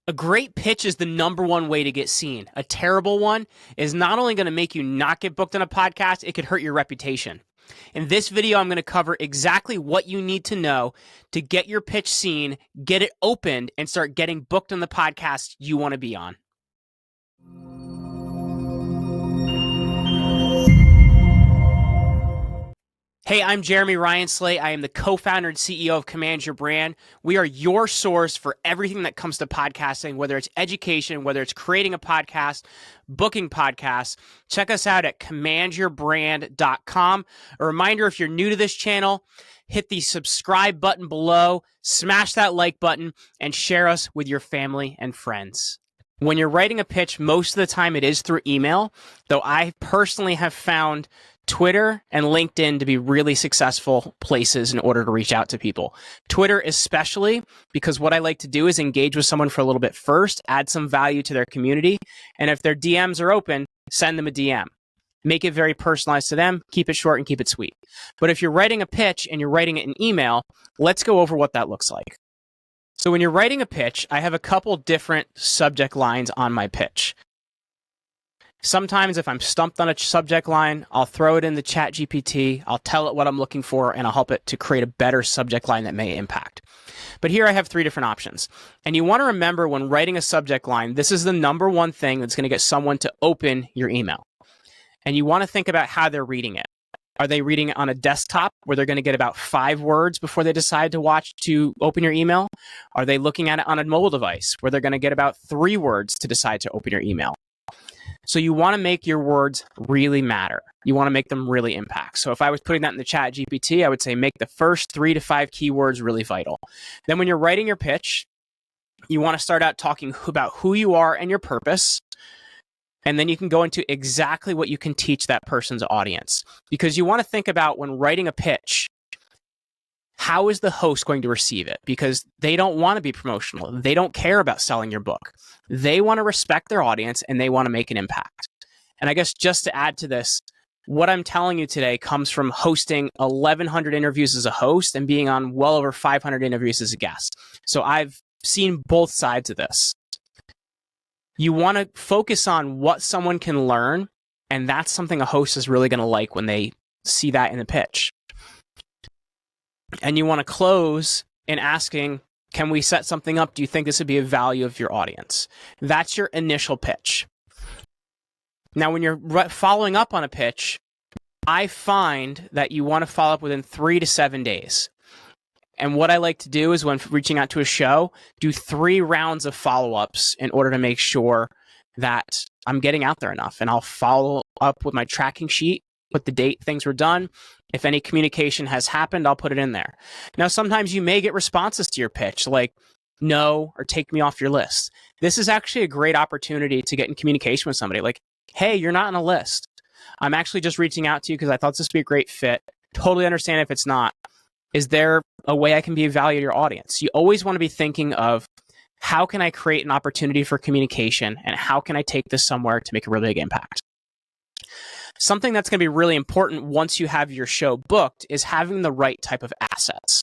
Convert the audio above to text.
A great pitch is the number one way to get seen. A terrible one is not only going to make you not get booked on a podcast, it could hurt your reputation. In this video, I'm going to cover exactly what you need to know to get your pitch seen, get it opened, and start getting booked on the podcast you want to be on. Hey, I'm Ryan Slate. I am the co-founder and CEO of Command Your Brand. We are your source for everything that comes to podcasting, whether it's education, whether it's creating a podcast, booking podcasts. Check us out at commandyourbrand.com. A reminder, if you're new to this channel, hit the subscribe button below, smash that like button, and share us with your family and friends. When you're writing a pitch, most of the time it is through email, though I personally have found Twitter and LinkedIn to be really successful places in order to reach out to people. Twitter especially, because what I like to do is engage with someone for a little bit first, add some value to their community, and if their DMs are open, send them a DM. Make it very personalized to them, keep it short and keep it sweet. But if you're writing a pitch and you're writing it in email, let's go over what that looks like. So when you're writing a pitch, I have a couple different subject lines on my pitch. Sometimes if I'm stumped on a subject line, I'll throw it in the chat GPT, I'll tell it what I'm looking for, and I'll help it to create a better subject line that may impact. But here I have three different options. And you want to remember when writing a subject line, this is the number one thing that's going to get someone to open your email. And you want to think about how they're reading it. Are they reading it on a desktop where they're going to get about 5 words before they decide to open your email? Are they looking at it on a mobile device where they're going to get about 3 words to decide to open your email? So you want to make your words really matter. You want to make them really impact. So if I was putting that in the chat GPT, I would say make the first 3 to 5 keywords really vital. Then when you're writing your pitch, you want to start out talking about who you are and your purpose. And then you can go into exactly what you can teach that person's audience. Because you want to think about when writing a pitch, how is the host going to receive it? Because they don't want to be promotional. They don't care about selling your book. They want to respect their audience and they want to make an impact. And I guess just to add to this, what I'm telling you today comes from hosting 1,100 interviews as a host and being on well over 500 interviews as a guest. So I've seen both sides of this. You want to focus on what someone can learn, and that's something a host is really going to like when they see that in the pitch. And you want to close in asking, can we set something up? Do you think this would be a value of your audience? That's your initial pitch. Now, when you're following up on a pitch, I find that you want to follow up within 3 to 7 days. And what I like to do is when reaching out to a show, do 3 rounds of follow-ups in order to make sure that I'm getting out there enough. And I'll follow up with my tracking sheet, put the date things were done. If any communication has happened, I'll put it in there. Now, sometimes you may get responses to your pitch like no or take me off your list. This is actually a great opportunity to get in communication with somebody like, hey, you're not on a list. I'm actually just reaching out to you because I thought this would be a great fit. Totally understand if it's not. Is there a way I can be of value to your audience? You always want to be thinking of how can I create an opportunity for communication and how can I take this somewhere to make a really big impact? Something that's going to be really important once you have your show booked is having the right type of assets.